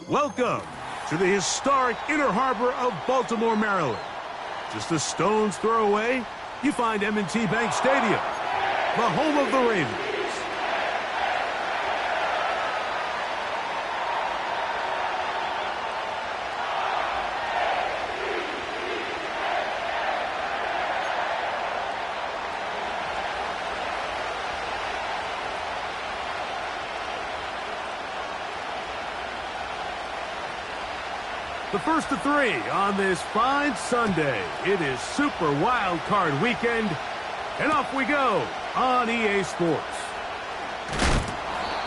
Welcome to the historic Inner Harbor of Baltimore, Maryland. Just a stone's throw away, you find M&T Bank Stadium, the home of the Ravens. The first of three on this fine Sunday. It is Super Wild Card Weekend, and off we go on EA Sports.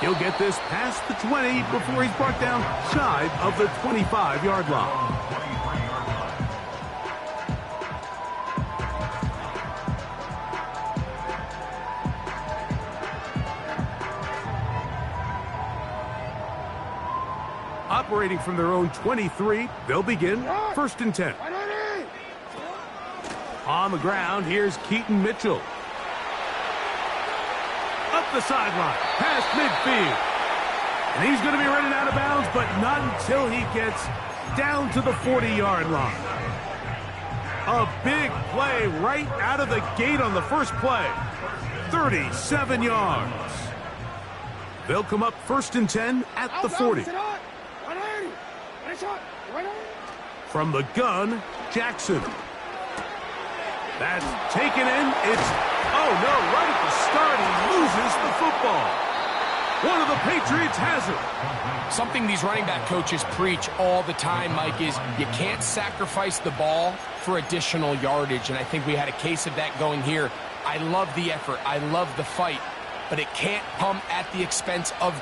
He'll get this past the 20 before he's brought down shy of the 25-yard line. Operating from their own 23, they'll begin first and 10. On the ground, here's Keaton Mitchell. Up the sideline, past midfield. And he's going to be running out of bounds, but not until he gets down to the 40-yard line. A big play right out of the gate on the first play. 37 yards. They'll come up first and 10 at the 40. From the gun, Jackson. That's taken in. It's, oh no, right at the start, he loses the football. One of the Patriots has it. Something these running back coaches preach all the time, Mike, is you can't sacrifice the ball for additional yardage, and I think we had a case of that going here. I love the effort. I love the fight, but it can't come at the expense of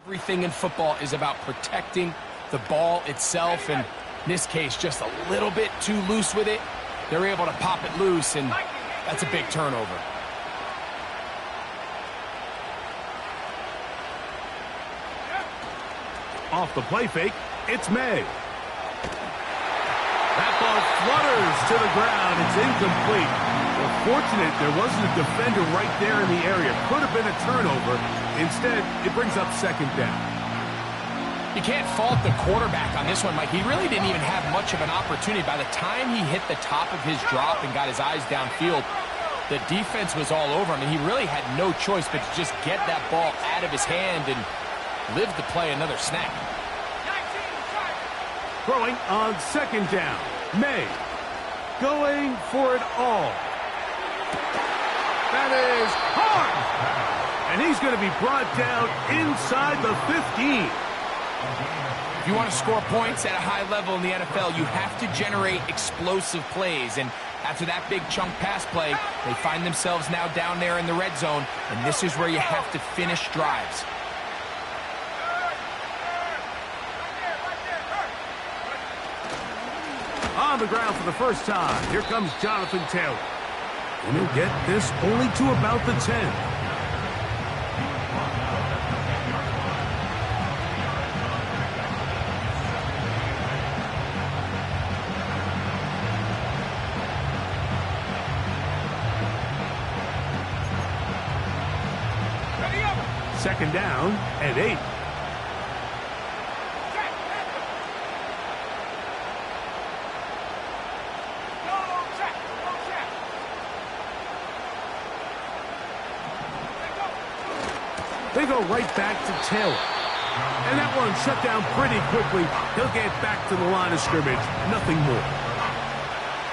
everything in football is about protecting the ball itself, and in this case, just a little bit too loose with it. They're able to pop it loose, and that's a big turnover. Off the play fake, it's May. That ball flutters to the ground. It's incomplete. Well, fortunate there wasn't a defender right there in the area. Could have been a turnover. Instead, it brings up second down. You can't fault the quarterback on this one, Mike. He really didn't even have much of an opportunity. By the time he hit the top of his drop and got his eyes downfield, the defense was all over him, and he really had no choice but to just get that ball out of his hand and live to play another snap. Throwing on second down. May going for it all. That is hard. And he's going to be brought down inside the 15. If you want to score points at a high level in the NFL, you have to generate explosive plays. And after that big chunk pass play, they find themselves now down there in the red zone. And this is where you have to finish drives. On the ground for the first time, here comes Jonathan Taylor. And he'll get this only to about the 10. Second down and 8. They go right back to Taylor. And that one shut down pretty quickly. He'll get back to the line of scrimmage. Nothing more.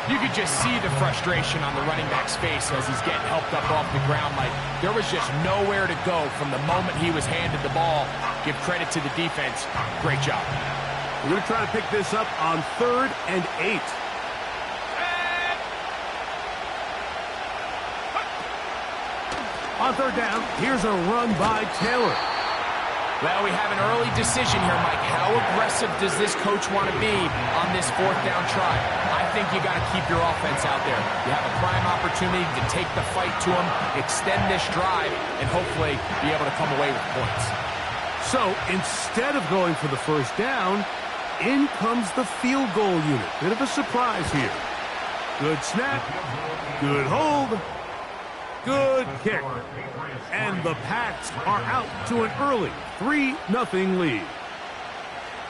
You could just see the frustration on the running back's face as he's getting helped up off the ground. Like, there was just nowhere to go from the moment he was handed the ball. Give credit to the defense. Great job. We're going to try to pick this up on 3rd and 8. On 3rd down, here's a run by Taylor. Well, we have an early decision here, Mike. How aggressive does this coach want to be on this 4th down try? I think you got to keep your offense out there. You have a prime opportunity to take the fight to them, extend this drive, and hopefully be able to come away with points. So instead of going for the 1st down, in comes the field goal unit. Bit of a surprise here. Good snap, good hold, good kick. And the Pats are out to an early 3-0 lead.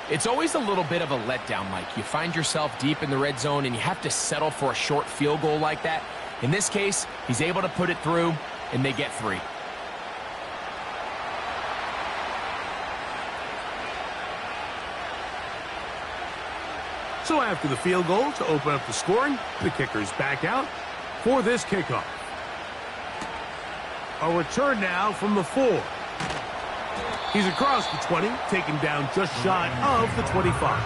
It's always a little bit of a letdown, Mike. You find yourself deep in the red zone and you have to settle for a short field goal like that. In this case, he's able to put it through, and they get 3. So after the field goal to open up the scoring, the kicker's back out for this kickoff. A return now from the 4. He's across the 20, taken down just shy of the 25.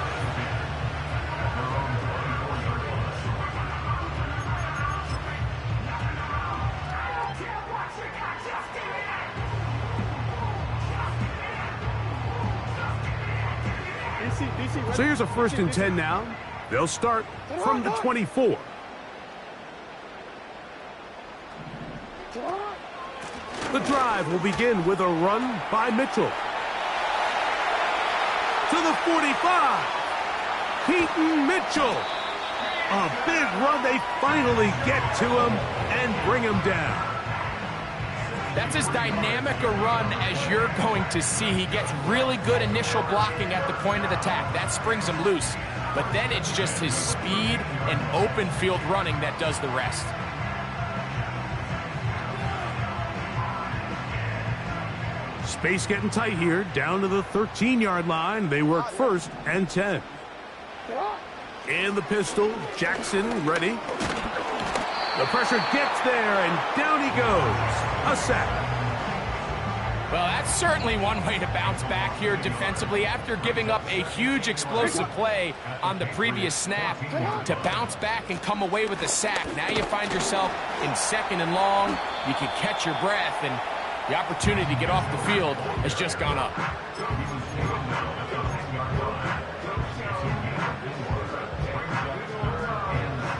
So here's a 1st and 10 now. They'll start from the 24. The drive will begin with a run by Mitchell. To the 45. Keaton Mitchell. A big run. They finally get to him and bring him down. That's as dynamic a run as you're going to see. He gets really good initial blocking at the point of attack. That springs him loose. But then it's just his speed and open field running that does the rest. Space getting tight here, down to the 13-yard line. They work 1st and 10. In the pistol, Jackson ready. The pressure gets there, and down he goes. A sack. Well, that's certainly one way to bounce back here defensively. After giving up a huge explosive play on the previous snap, to bounce back and come away with a sack. Now you find yourself in 2nd and long. You can catch your breath, and the opportunity to get off the field has just gone up.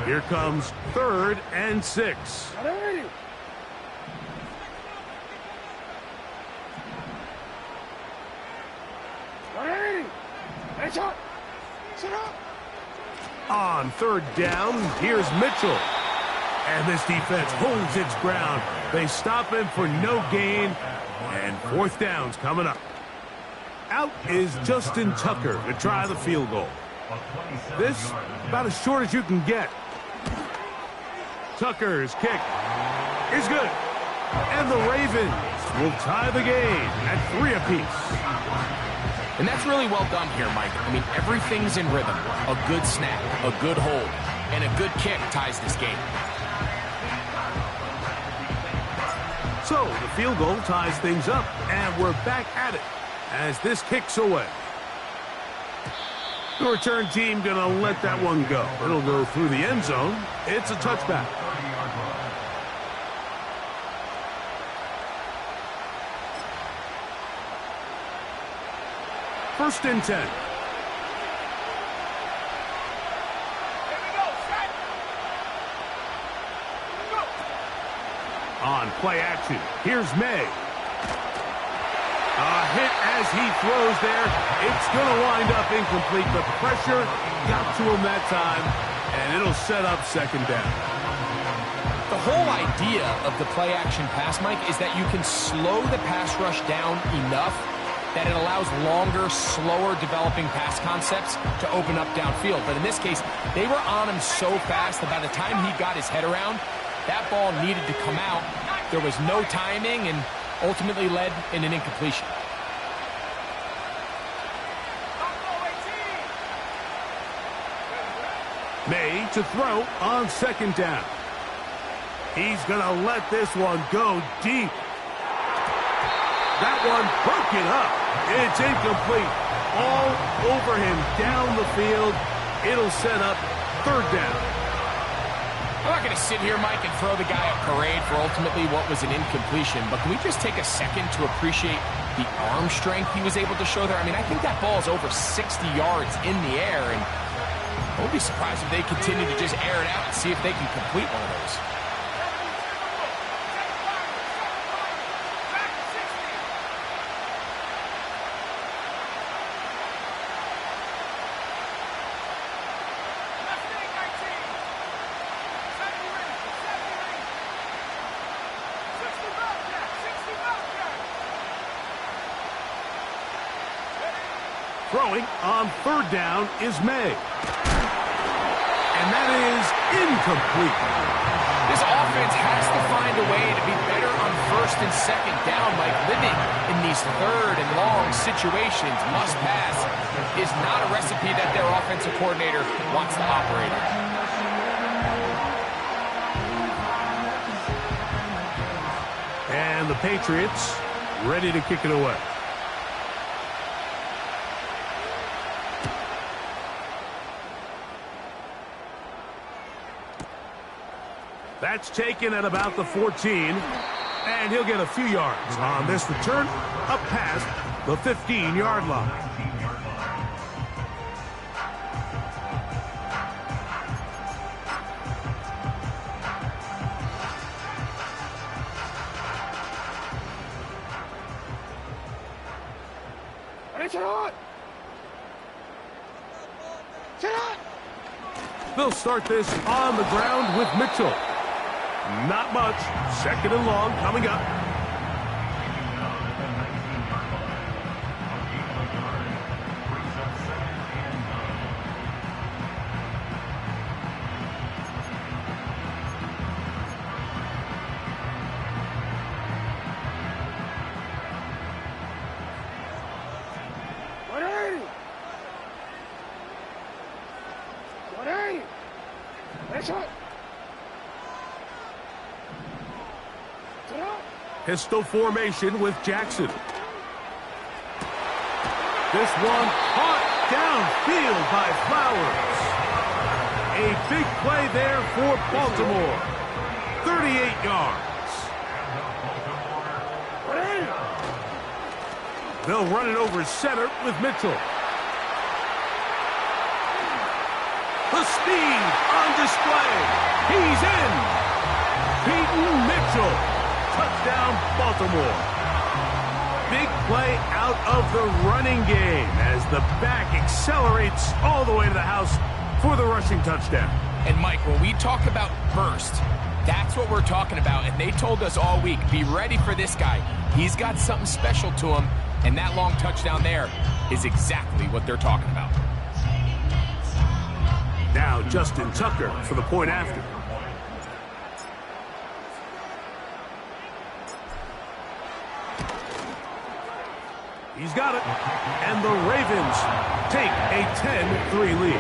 Here comes 3rd and 6. On 3rd down, here's Mitchell. And this defense holds its ground. They stop him for no gain. And 4th down's coming up. Out is Justin Tucker to try the field goal. This about as short as you can get. Tucker's kick is good. And the Ravens will tie the game at 3 apiece. And that's really well done here, Mike. I mean, everything's in rhythm. A good snap, a good hold, and a good kick ties this game. So the field goal ties things up, and we're back at it as this kicks away. The return team going to let that one go. It'll go through the end zone. It's a touchback. First and 10. On play action, here's May. A hit as he throws there. It's going to wind up incomplete. The pressure got to him that time, and it'll set up 2nd down. The whole idea of the play action pass, Mike, is that you can slow the pass rush down enough that it allows longer, slower developing pass concepts to open up downfield. But in this case, they were on him so fast that by the time he got his head around, that ball needed to come out. There was no timing, and ultimately led in an incompletion. May to throw on second down. He's going to let this one go deep. That one broken up. It's incomplete. All over him down the field. It'll set up third down. I'm not going to sit here, Mike, and throw the guy a parade for ultimately what was an incompletion, but can we just take a second to appreciate the arm strength he was able to show there? I mean, I think that ball is over 60 yards in the air, and I won't be surprised if they continue to just air it out and see if they can complete one of those. Throwing on third down is May. And that is incomplete. This offense has to find a way to be better on first and second down. Like, living in these third and long situations, must pass, is not a recipe that their offensive coordinator wants to operate in. And the Patriots ready to kick it away. That's taken at about the 14, and he'll get a few yards on this return up past the 15-yard line. They'll start this on the ground with Mitchell. Not much. Second and long coming up. Pistol formation with Jackson. This one caught downfield by Flowers. A big play there for Baltimore. 38 yards. They'll run it over center with Mitchell. The speed on display. He's in. Peyton Mitchell. Touchdown, Baltimore. Big play out of the running game as the back accelerates all the way to the house for the rushing touchdown. And, Mike, when we talk about burst, that's what we're talking about. And they told us all week, be ready for this guy. He's got something special to him, and that long touchdown there is exactly what they're talking about. Now Justin Tucker for the point after. He's got it. And the Ravens take a 10-3 lead.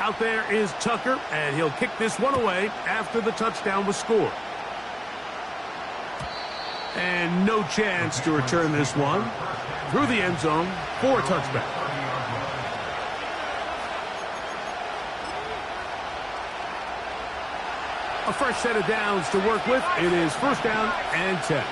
Out there is Tucker, and he'll kick this one away after the touchdown was scored. And no chance to return this one through the end zone for a touchback. A fresh set of downs to work with. It is first down and 10.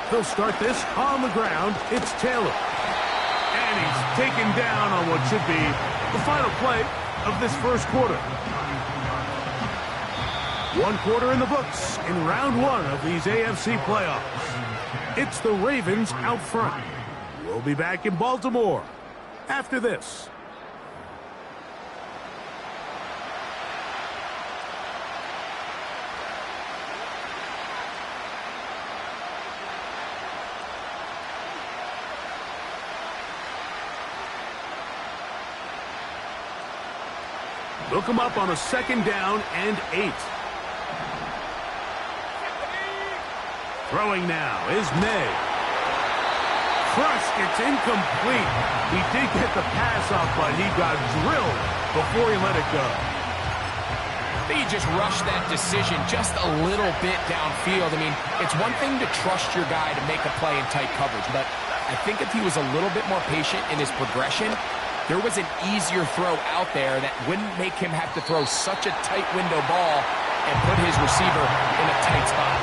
They'll start this on the ground. It's Taylor. And he's taken down on what should be the final play of this first quarter. One quarter in the books in round one of these AFC playoffs. It's the Ravens out front. We'll be back in Baltimore after this. Will come up on a 2nd down and 8. Throwing now is May. Crushed, it's incomplete. He did get the pass off, but he got drilled before he let it go. I think he just rushed that decision just a little bit downfield. I mean, it's one thing to trust your guy to make a play in tight coverage, but I think if he was a little bit more patient in his progression, there was an easier throw out there that wouldn't make him have to throw such a tight window ball and put his receiver in a tight spot.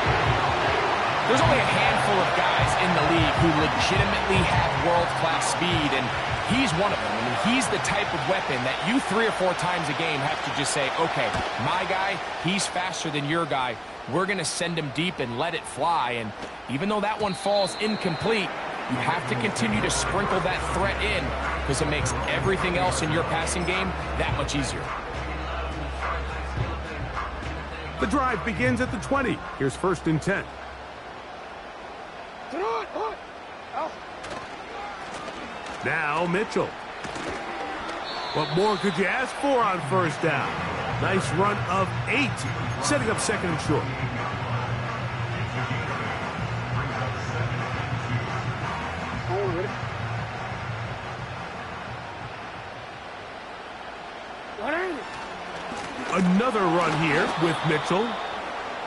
There's only a handful of guys in the league who legitimately have world-class speed, and he's one of them. I mean, he's the type of weapon that you 3 or 4 times a game have to just say, okay, my guy, he's faster than your guy. We're going to send him deep and let it fly. And even though that one falls incomplete, you have to continue to sprinkle that threat in because it makes everything else in your passing game that much easier. The drive begins at the 20. Here's 1st and 10. Now Mitchell. What more could you ask for on 1st down? Nice run of 8, setting up 2nd and short. Another run here with Mitchell.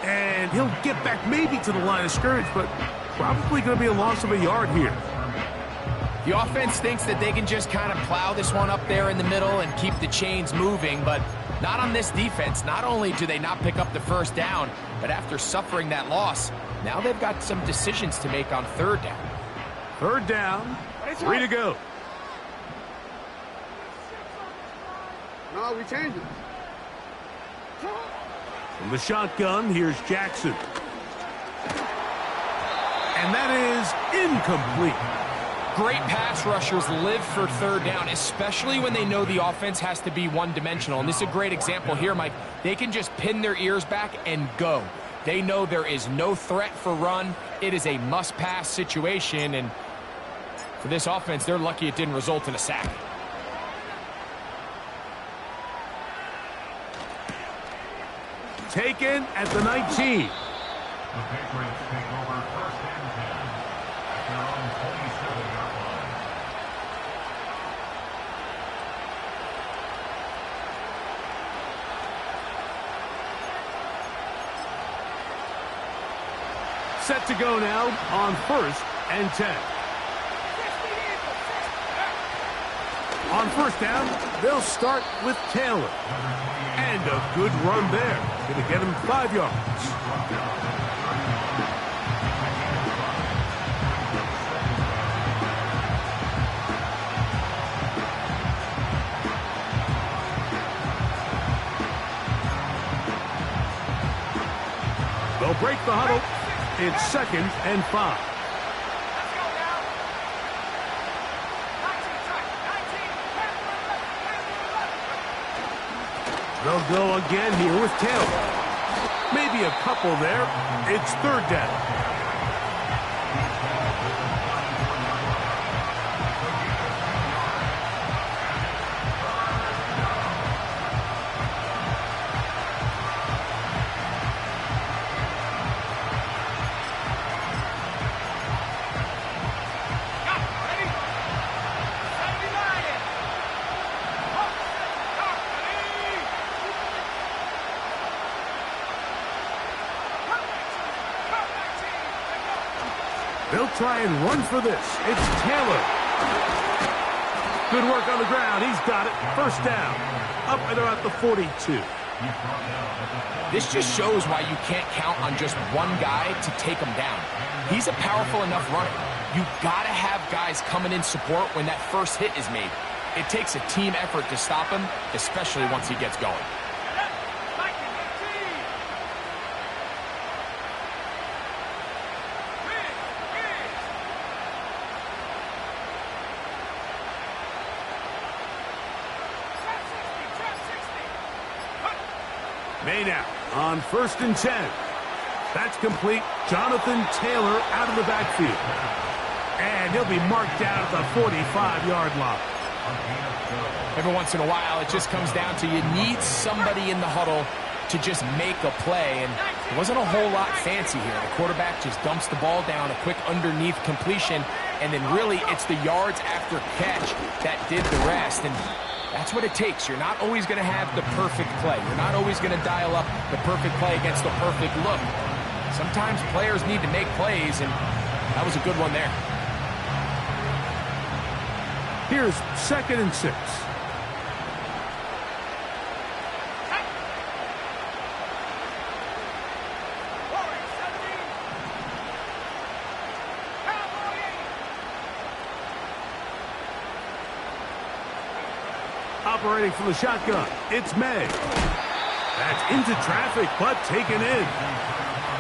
And he'll get back maybe to the line of scrimmage, but probably going to be a loss of a yard here. The offense thinks that they can just kind of plow this one up there in the middle and keep the chains moving, but not on this defense. Not only do they not pick up the 1st down, but after suffering that loss, now they've got some decisions to make on 3rd down. 3rd down, 3 to go. No, we changed it. From the shotgun, here's Jackson. And that is incomplete. Great pass rushers live for 3rd down, especially when they know the offense has to be one-dimensional. And this is a great example here, Mike. They can just pin their ears back and go. They know there is no threat for run. It is a must-pass situation. And for this offense, they're lucky it didn't result in a sack. Taken at the 19. The Patriots take over 1st and 10 at their own 27-yard line. Set to go now on 1st and 10. On 1st down, they'll start with Taylor. And a good run there. Going to get him 5 yards. They'll break the huddle. It's 2nd and 5. They'll go again here with Taylor. Maybe a couple there. It's 3rd down. They'll try and run for this. It's Taylor. Good work on the ground. He's got it. 1st down. Up at about the 42. This just shows why you can't count on just one guy to take him down. He's a powerful enough runner. You got to have guys coming in support when that first hit is made. It takes a team effort to stop him, especially once he gets going. May now on 1st and 10. That's complete. Jonathan Taylor out of the backfield. And he'll be marked down at the 45-yard line. Every once in a while, it just comes down to you need somebody in the huddle to just make a play, and it wasn't a whole lot fancy here. The quarterback just dumps the ball down, a quick underneath completion, and then really it's the yards after catch that did the rest, and that's what it takes. You're not always going to have the perfect play. You're not always going to dial up the perfect play against the perfect look. Sometimes players need to make plays, and that was a good one there. Here's 2nd and 6. Operating from the shotgun, it's May. That's into traffic, but taken in.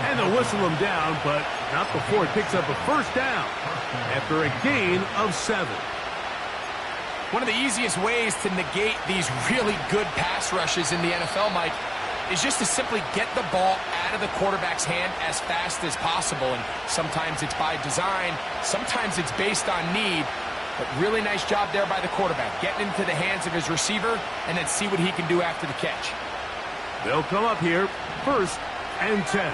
And they'll whistle him down, but not before it picks up a first down after a gain of 7. One of the easiest ways to negate these really good pass rushes in the NFL, Mike, is just to simply get the ball out of the quarterback's hand as fast as possible. And sometimes it's by design, sometimes it's based on need. But really nice job there by the quarterback, getting into the hands of his receiver and then see what he can do after the catch. They'll come up here, 1st and 10.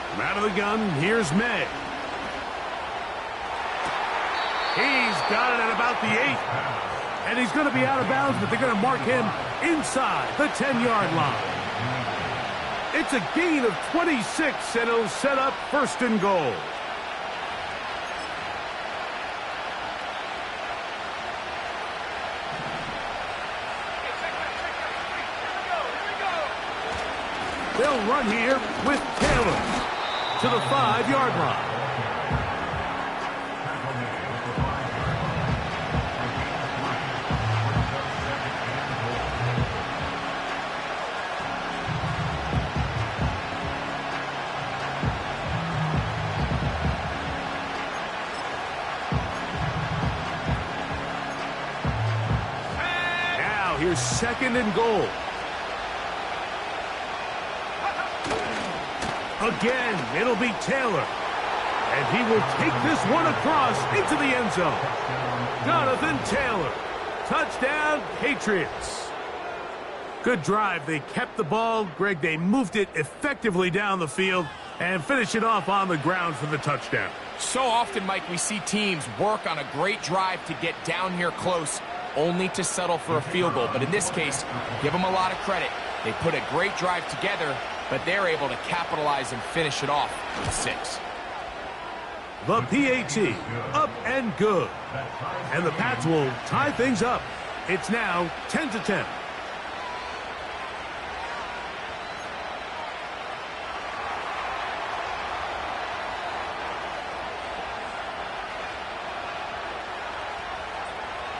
From out of the gun, here's May. He's got it at about the 8. And he's going to be out of bounds, but they're going to mark him inside the 10-yard line. It's a gain of 26, and it'll set up 1st and goal. They'll run here with Taylor to the 5-yard line. Here's 2nd and goal. Again, it'll be Taylor. And he will take this one across into the end zone. Jonathan Taylor. Touchdown, Patriots. Good drive. They kept the ball. Greg, they moved it effectively down the field and finish it off on the ground for the touchdown. So often, Mike, we see teams work on a great drive to get down here close, only to settle for a field goal. But in this case, give them a lot of credit. They put a great drive together, but they're able to capitalize and finish it off with 6. The PAT, up and good. And the Pats will tie things up. It's now 10-10.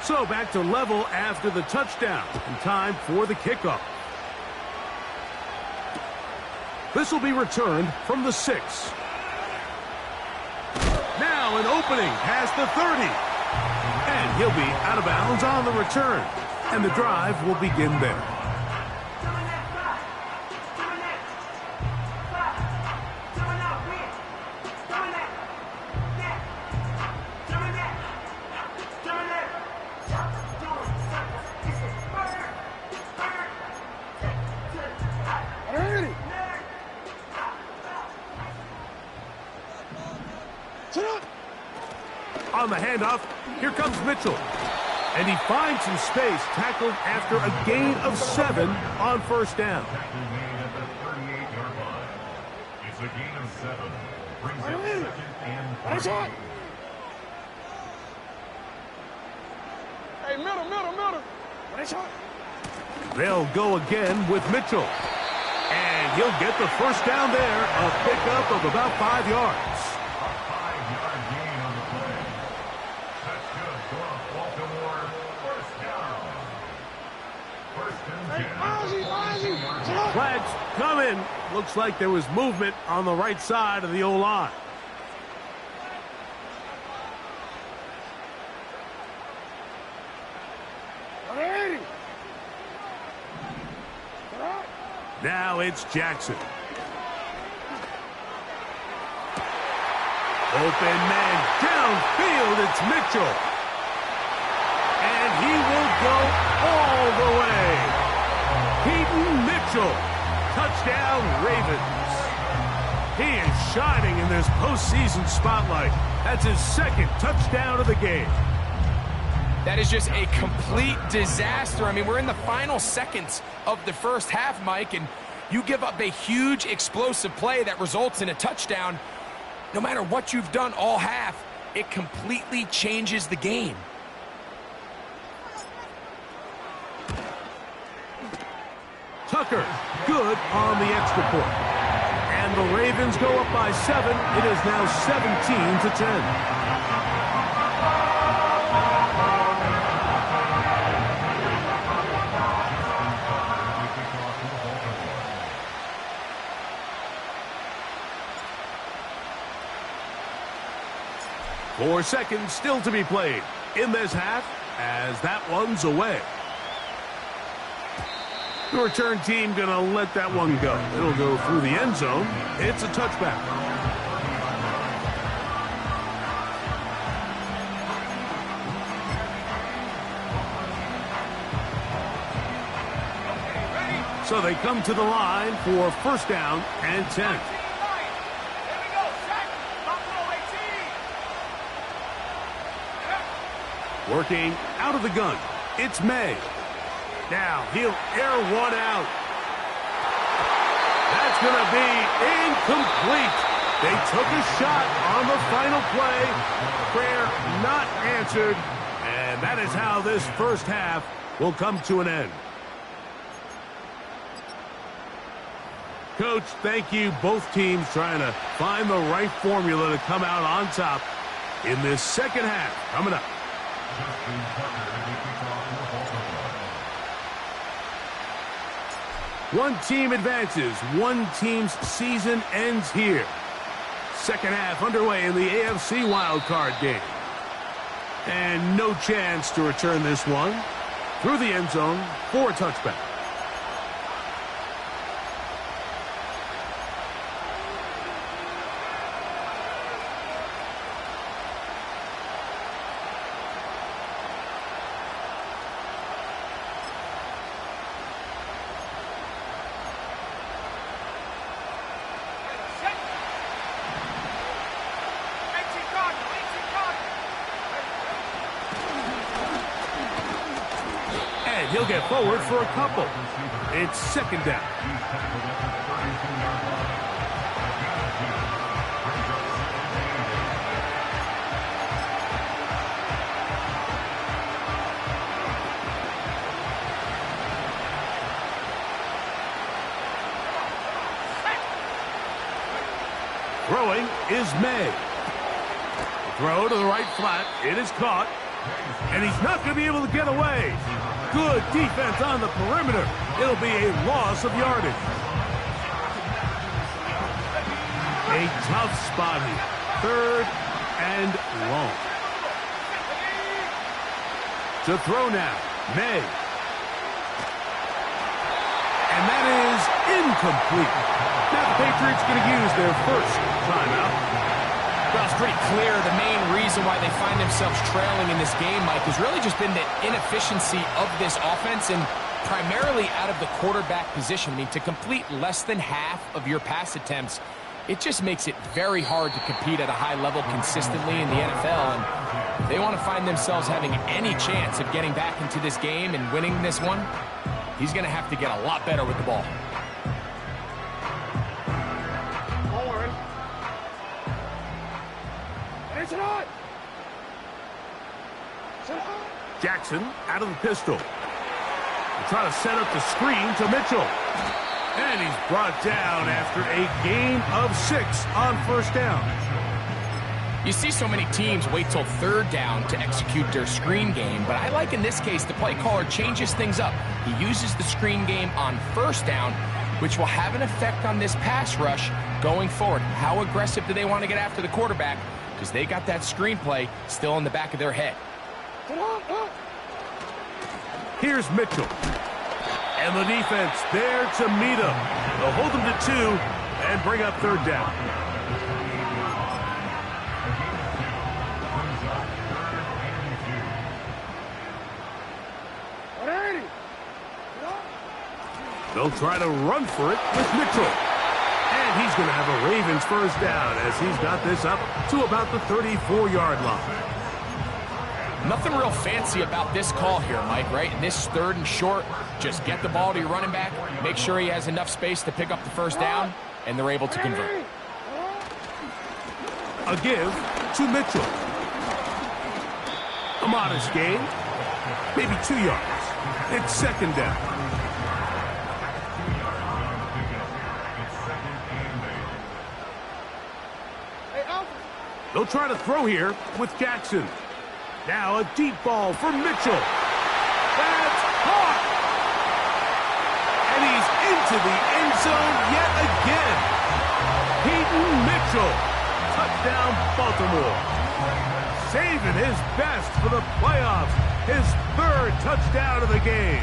So back to level after the touchdown, and time for the kickoff. This will be returned from the 6. Now an opening past the 30. And he'll be out of bounds on the return. And the drive will begin there. On the handoff, here comes Mitchell. And he finds some space, tackled after a gain of 7 on 1st down. It's a gain of 7. Brings up 2nd and 3. Hey, middle. They'll go again with Mitchell. And he'll get the first down there, a pickup of about 5 yards. Flags coming. Looks like there was movement on the right side of the O-line. Now it's Jackson. Open man downfield, it's Mitchell. And he will go all the way. Peyton Mitchell, touchdown Ravens. He is shining in this postseason spotlight. That's his second touchdown of the game. That is just a complete disaster. I mean, we're in the final seconds of the first half, Mike, and you give up a huge explosive play that results in a touchdown. No matter what you've done all half, it completely changes the game. Tucker, good on the extra point. And the Ravens go up by 7. It is now 17-10. Four seconds still to be played in this half as that one's away. The return team going to let that one go. It'll go through the end zone. It's a touchback. So they come to the line for first down and 10. Working out of the gun, it's May. Now he'll air one out. That's going to be incomplete. They took a shot on the final play. Prayer not answered. And that is how this first half will come to an end. Coach, thank you. Both teams trying to find the right formula to come out on top in this second half. Coming up. One team advances. One team's season ends here. Second half underway in the AFC wildcard game. And no chance to return this one through the end zone for a touchback. He'll get forward for a couple. It's second down. Throwing is May. Throw to the right flat. It is caught. And he's not going to be able to get away. Good defense on the perimeter. It'll be a loss of yardage. A tough spot here. Third and long. To throw now, May. And that is incomplete. Now the Patriots going to use their first timeout. Well, it's pretty clear the main reason why they find themselves trailing in this game, Mike, has really just been the inefficiency of this offense and primarily out of the quarterback position. I mean, to complete less than half of your pass attempts, it just makes it very hard to compete at a high level consistently in the NFL. And if they want to find themselves having any chance of getting back into this game and winning this one, he's going to have to get a lot better with the ball. Jackson out of the pistol. They try to set up the screen to Mitchell. And he's brought down after a gain of 6 on first down. You see so many teams wait till third down to execute their screen game, but I like in this case the play caller changes things up. He uses the screen game on first down, which will have an effect on this pass rush going forward. How aggressive do they want to get after the quarterback? Because they got that screen play still in the back of their head. Here's Mitchell. And the defense there to meet him. They'll hold him to 2 and bring up third down. They'll try to run for it with Mitchell. And he's going to have a Ravens first down as he's got this up to about the 34-yard line. Nothing real fancy about this call here, Mike, right? In this 3rd and short, just get the ball to your running back, make sure he has enough space to pick up the first down, and they're able to convert. A give to Mitchell. A modest gain, maybe 2 yards. It's 2nd down. They'll try to throw here with Jackson. Now a deep ball for Mitchell. That's caught. And he's into the end zone yet again. Peyton Mitchell. Touchdown, Baltimore. Saving his best for the playoffs. His 3rd touchdown of the game.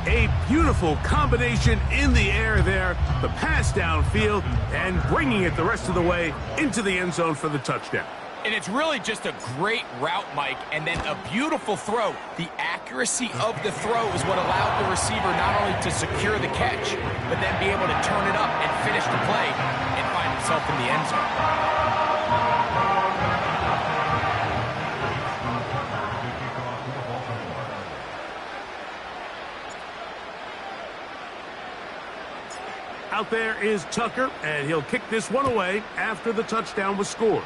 A beautiful combination in the air there. The pass downfield and bringing it the rest of the way into the end zone for the touchdown. And it's really just a great route, Mike, and then a beautiful throw. The accuracy of the throw is what allowed the receiver not only to secure the catch, but then be able to turn it up and finish the play and find himself in the end zone. Out there is Tucker, and he'll kick this one away after the touchdown was scored.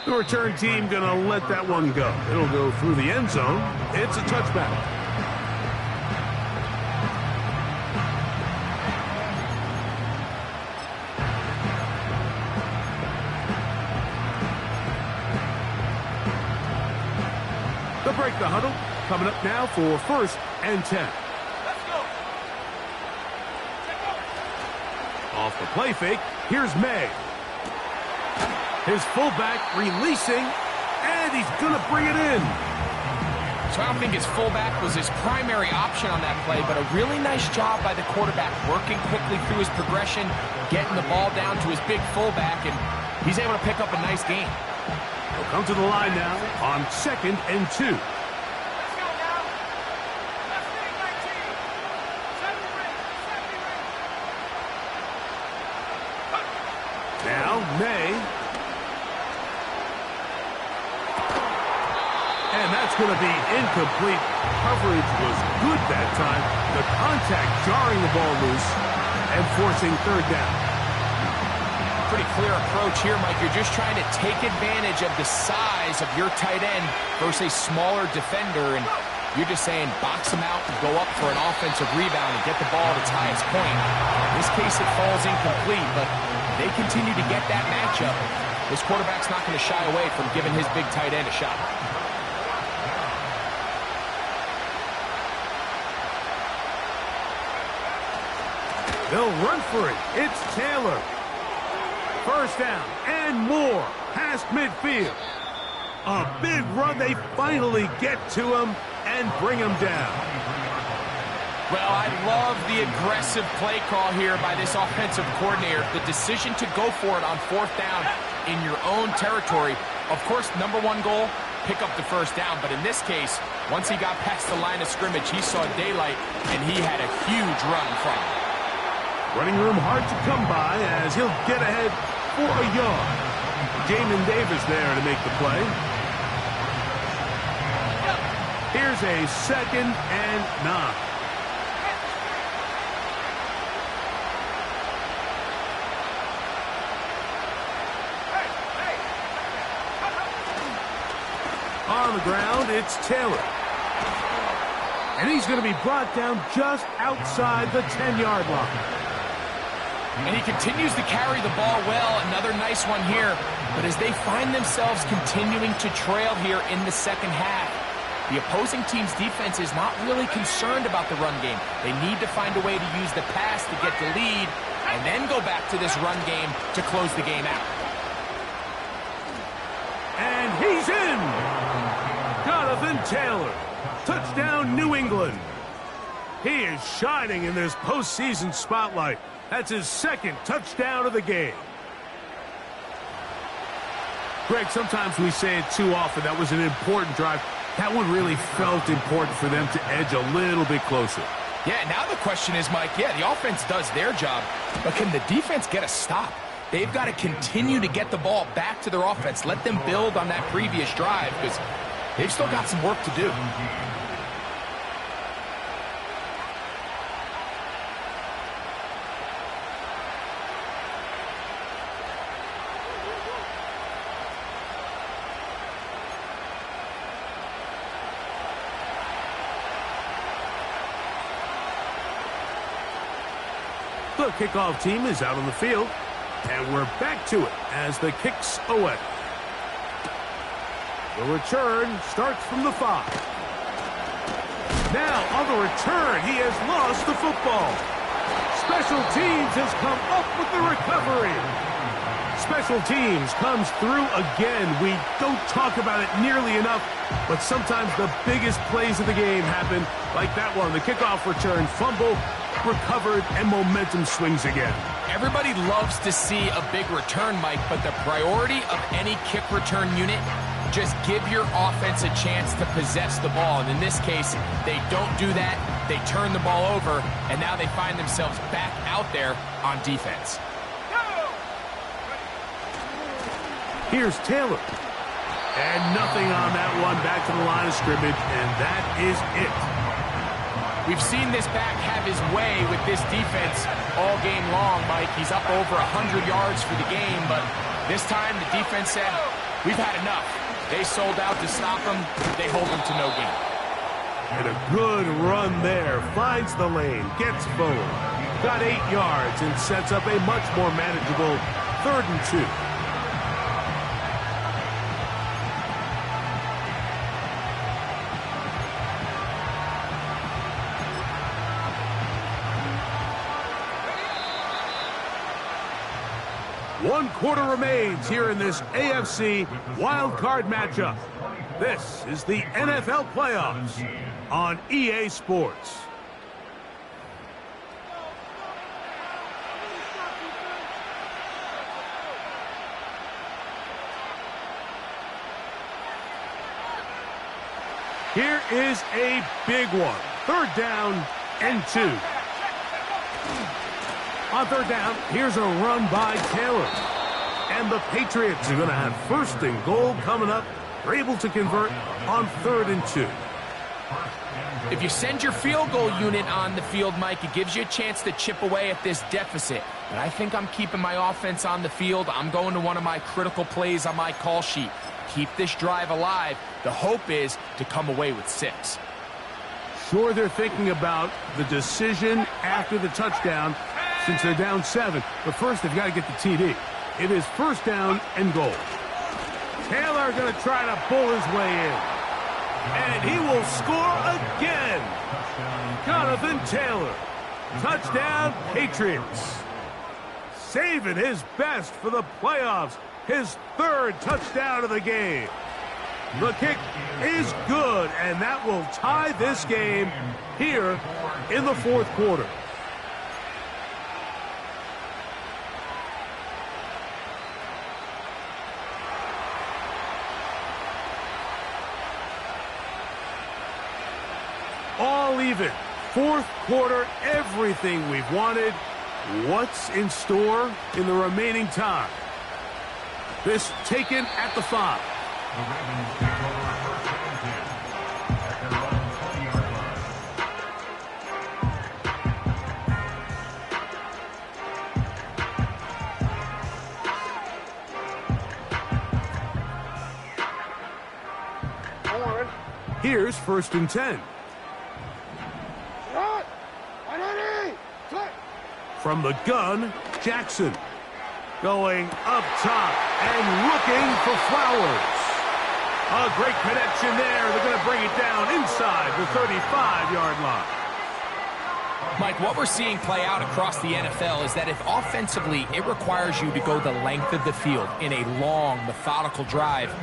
The return team going to let that one go. It'll go through the end zone. It's a touchback. They'll break the huddle. Coming up now for 1st and 10. Off the play fake, here's May. His fullback releasing, and he's going to bring it in. So I don't think his fullback was his primary option on that play, but a really nice job by the quarterback working quickly through his progression, getting the ball down to his big fullback, and he's able to pick up a nice gain. He'll come to the line now on 2nd and 2. Now, May. And that's going to be incomplete. Coverage was good that time. The contact jarring the ball loose and forcing 3rd down. Pretty clear approach here, Mike. You're just trying to take advantage of the size of your tight end versus a smaller defender, and you're just saying box him out and go up for an offensive rebound and get the ball at its highest point. In this case, it falls incomplete, but they continue to get that matchup. This quarterback's not going to shy away from giving his big tight end a shot. They'll run for it. It's Taylor. First down and more past midfield. A big run. They finally get to him and bring him down. Well, I love the aggressive play call here by this offensive coordinator. The decision to go for it on 4th down in your own territory. Of course, #1 goal, pick up the first down. But in this case, once he got past the line of scrimmage, he saw daylight, and he had a huge run in front of him. Running room hard to come by as he'll get ahead for a yard. Jamin Davis there to make the play. Here's a 2nd and 9. On the ground, it's Taylor. And he's going to be brought down just outside the 10-yard line. And he continues to carry the ball well. Another nice one here. But as they find themselves continuing to trail here in the second half, the opposing team's defense is not really concerned about the run game. They need to find a way to use the pass to get the lead and then go back to this run game to close the game out. And he's in! Jonathan Taylor. Touchdown, New England. He is shining in this postseason spotlight. That's his 2nd touchdown of the game. Greg, sometimes we say it too often. That was an important drive. That one really felt important for them to edge a little bit closer. Yeah, now the question is, Mike, yeah, the offense does their job, but can the defense get a stop? They've got to continue to get the ball back to their offense. Let them build on that previous drive because they've still got some work to do. The kickoff team is out on the field, and we're back to it as the kick's away. The return starts from the 5. Now, on the return, he has lost the football. Special teams has come up with the recovery. Special teams comes through again. We don't talk about it nearly enough, but sometimes the biggest plays of the game happen, like that one, the kickoff return, fumble, recovered, and momentum swings again. Everybody loves to see a big return, Mike, but the priority of any kick return unit, just give your offense a chance to possess the ball. And in this case, they don't do that. They turn the ball over, and now they find themselves back out there on defense. Here's Taylor. And nothing on that one, back to the line of scrimmage, and that is it. We've seen this back have his way with this defense all game long, Mike. He's up over 100 yards for the game, but this time the defense said, we've had enough. They sold out to stop him. They hold him to no gain. And a good run there. Finds the lane, gets forward. Got 8 yards and sets up a much more manageable 3rd and 2. One quarter remains here in this AFC wildcard matchup. This is the NFL playoffs on EA Sports. Here is a big one. 3rd down and 2. On 3rd down, here's a run by Taylor. And the Patriots are going to have 1st and goal coming up. They're able to convert on 3rd and 2. If you send your field goal unit on the field, Mike, it gives you a chance to chip away at this deficit. But I think I'm keeping my offense on the field. I'm going to one of my critical plays on my call sheet. Keep this drive alive. The hope is to come away with 6. Sure, they're thinking about the decision after the touchdown since they're down 7. But first, they've got to get the TD. It is 1st down and goal. Taylor going to try to pull his way in. And he will score again. Jonathan Taylor. Touchdown, Patriots. Saving his best for the playoffs. His 3rd touchdown of the game. The kick is good, and that will tie this game here in the 4th quarter. All even. 4th quarter, everything we've wanted. What's in store in the remaining time? This taken at the 5. The Ravens take over 1st and 10 at their own 20-yard line. Here's 1st and 10. From the gun, Jackson. Going up top and looking for Flowers. A great connection there. They're going to bring it down inside the 35-yard line. Mike, what we're seeing play out across the NFL is that if offensively it requires you to go the length of the field in a long, methodical drive,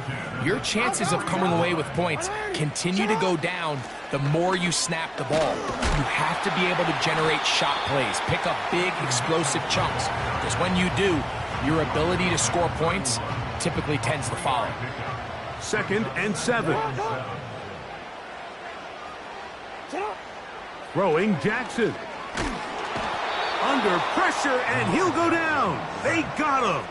your chances of coming away with points continue to go down the more you snap the ball. You have to be able to generate shot plays, pick up big, explosive chunks, because when you do, your ability to score points typically tends to follow. 2nd and 7. Throwing Jackson. Under pressure, and he'll go down. They got him.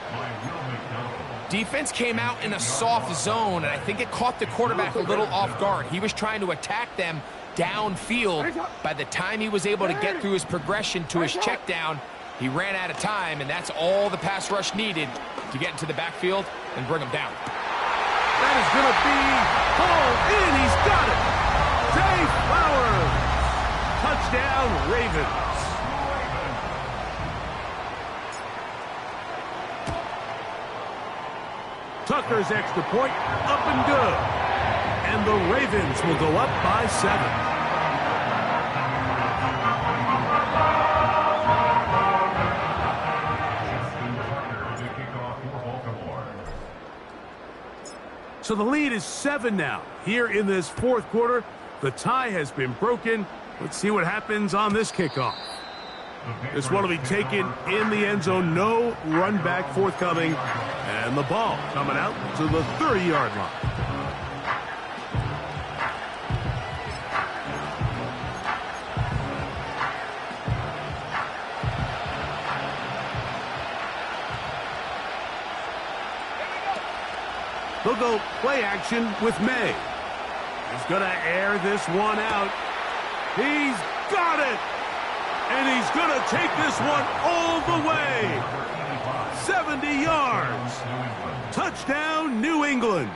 Defense came out in a soft zone, and I think it caught the quarterback a little off guard. He was trying to attack them downfield. By the time he was able to get through his progression to his check down, he ran out of time, and that's all the pass rush needed to get into the backfield and bring him down. That is going to be hauled in. He's got it. Zay Flowers. Touchdown, Ravens. Tucker's extra point, up and good. And the Ravens will go up by 7. So the lead is 7 now. Here in this fourth quarter, the tie has been broken. Let's see what happens on this kickoff. This one will be taken in the end zone. No run back forthcoming. And the ball coming out to the 30-yard line. They'll go play action with May. He's going to air this one out. He's got it! And he's going to take this one all the way. 70 yards. Touchdown, New England.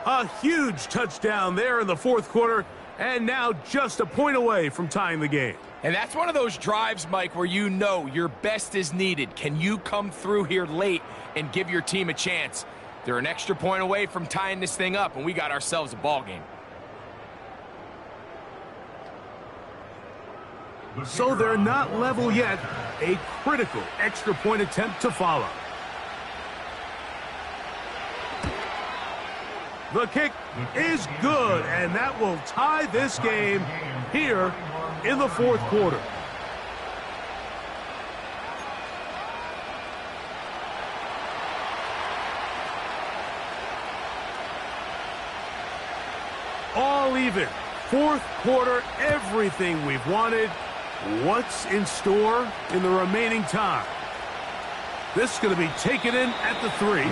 A huge touchdown there in the fourth quarter, and now just a point away from tying the game. And that's one of those drives, Mike, where you know your best is needed. Can you come through here late and give your team a chance? They're an extra point away from tying this thing up, and we got ourselves a ball game. So they're not level yet. A critical extra point attempt to follow. The kick is good, and that will tie this game here in the fourth quarter. All even. Fourth quarter, everything we've wanted. What's in store in the remaining time? This is going to be taken in at the 3.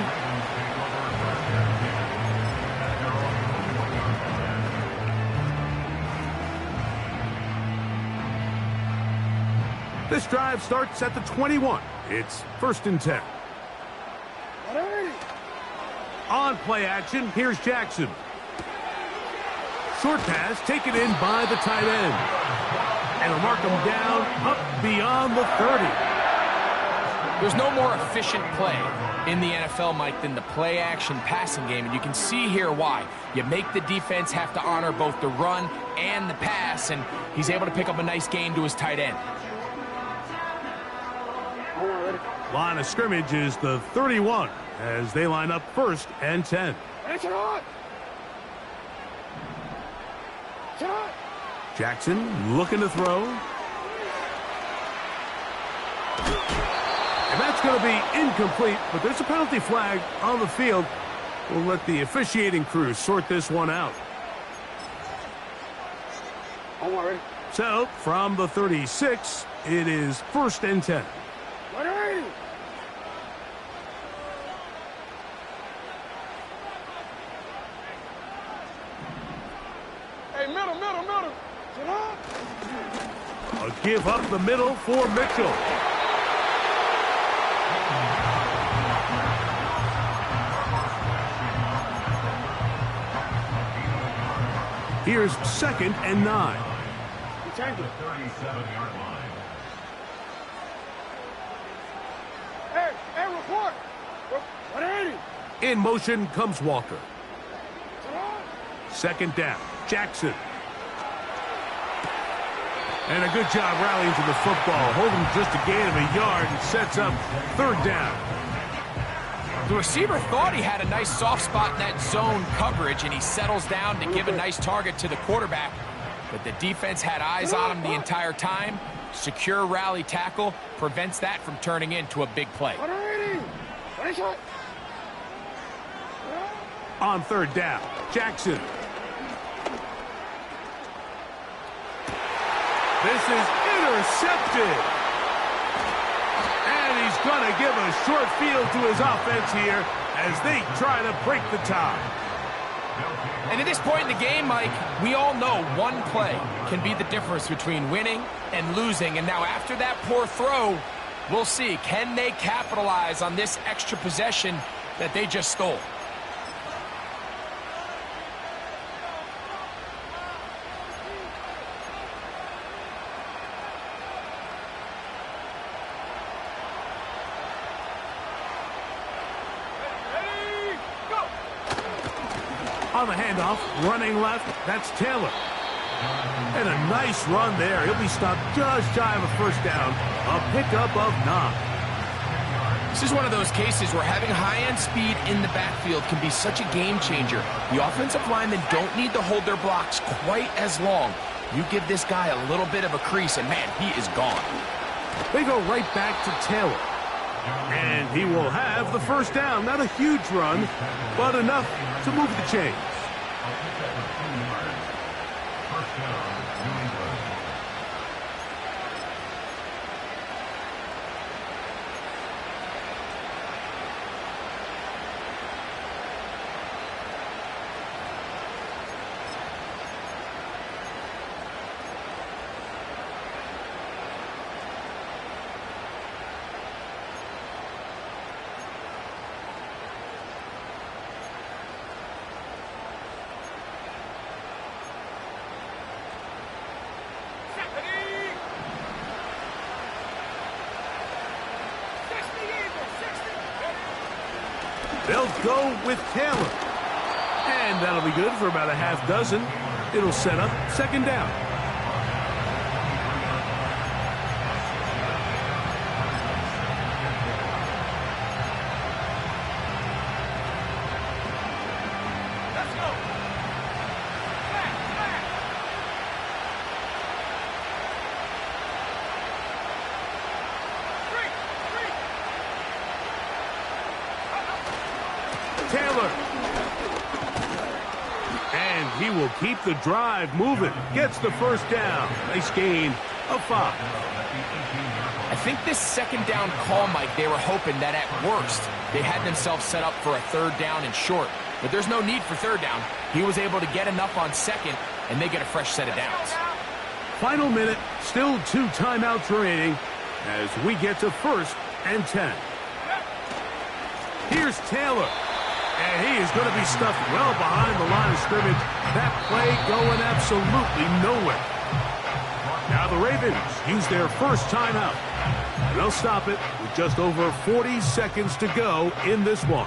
This drive starts at the 21. It's 1st and 10. On play action, here's Jackson. Short pass taken in by the tight end. And he'll mark him down up beyond the 30. There's no more efficient play in the NFL, Mike, than the play-action passing game. And you can see here why. You make the defense have to honor both the run and the pass, and he's able to pick up a nice gain to his tight end. Line of scrimmage is the 31 as they line up 1st and 10. Jackson looking to throw. And that's going to be incomplete, but there's a penalty flag on the field. We'll let the officiating crew sort this one out. So, from the 36, it is 1st and 10. A give up the middle for Mitchell. Here's 2nd and 9. The 37-yard line. Hey, report. In motion comes Walker. 2nd down. Jackson. And a good job rallying to the football. Holding just a gain of a yard and sets up 3rd down. The receiver thought he had a nice soft spot in that zone coverage, and he settles down to give a nice target to the quarterback. But the defense had eyes on him the entire time. Secure rally tackle prevents that from turning into a big play. On 3rd down, Jackson. This is intercepted. And he's going to give a short field to his offense here as they try to break the tie. And at this point in the game, Mike, we all know one play can be the difference between winning and losing. And now after that poor throw, we'll see, can they capitalize on this extra possession that they just stole? On the handoff, running left, that's Taylor. And a nice run there. He'll be stopped just shy of a first down. A pickup of 9. This is one of those cases where having high-end speed in the backfield can be such a game changer. The offensive linemen don't need to hold their blocks quite as long. You give this guy a little bit of a crease, and man, he is gone. They go right back to Taylor. And he will have the first down. Not a huge run, but enough to move the chains. First down, New England. They'll go with Taylor. And that'll be good for about a half dozen. It'll set up second down. Let's go. Back, back. Taylor. And he will keep the drive moving. Gets the first down. Nice gain of 5. I think this second down call, Mike, they were hoping that at worst they had themselves set up for a third down and short. But there's no need for third down. He was able to get enough on second, and they get a fresh set of downs. Final minute, still 2 timeouts remaining as we get to 1st and 10. Here's Taylor. And he is going to be stuffed well behind the line of scrimmage. That play going absolutely nowhere. Now the Ravens use their first timeout. And they'll stop it with just over 40 seconds to go in this one.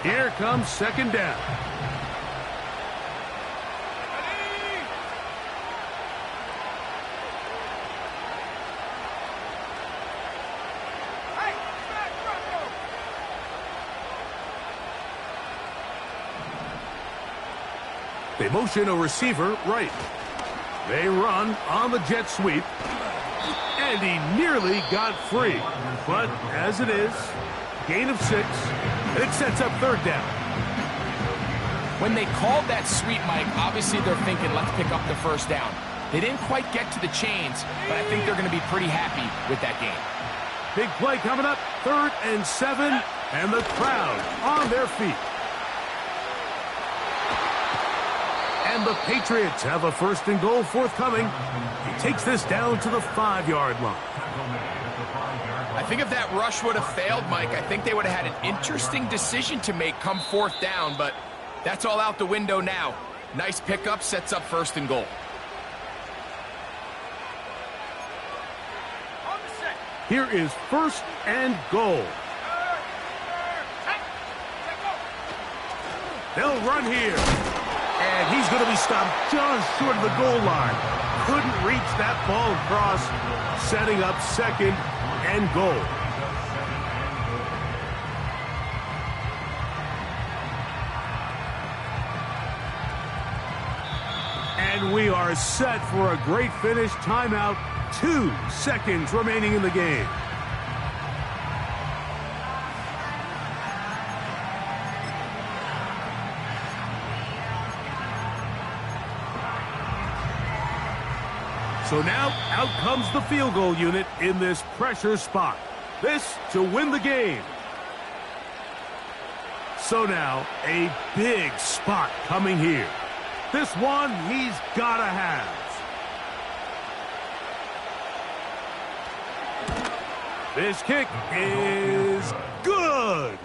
Here comes second down. They motion a receiver right. They run on the jet sweep. And he nearly got free. But as it is, gain of 6. It sets up third down. When they called that sweep, Mike, obviously they're thinking, let's pick up the first down. They didn't quite get to the chains, but I think they're going to be pretty happy with that game. Big play coming up, 3rd and 7, and the crowd on their feet. And the Patriots have a 1st and goal forthcoming. He takes this down to the 5-yard line. I think if that rush would have failed, Mike, I think they would have had an interesting decision to make come 4th down, but that's all out the window now. Nice pickup, sets up 1st and goal. Here is 1st and goal. They'll run here. And he's going to be stopped just short of the goal line. Couldn't reach that ball across, setting up 2nd and goal. And we are set for a great finish. Timeout. 2 seconds remaining in the game. So now, out comes the field goal unit in this pressure spot. This to win the game. So now, a big spot coming here. This one he's got to have. This kick is good.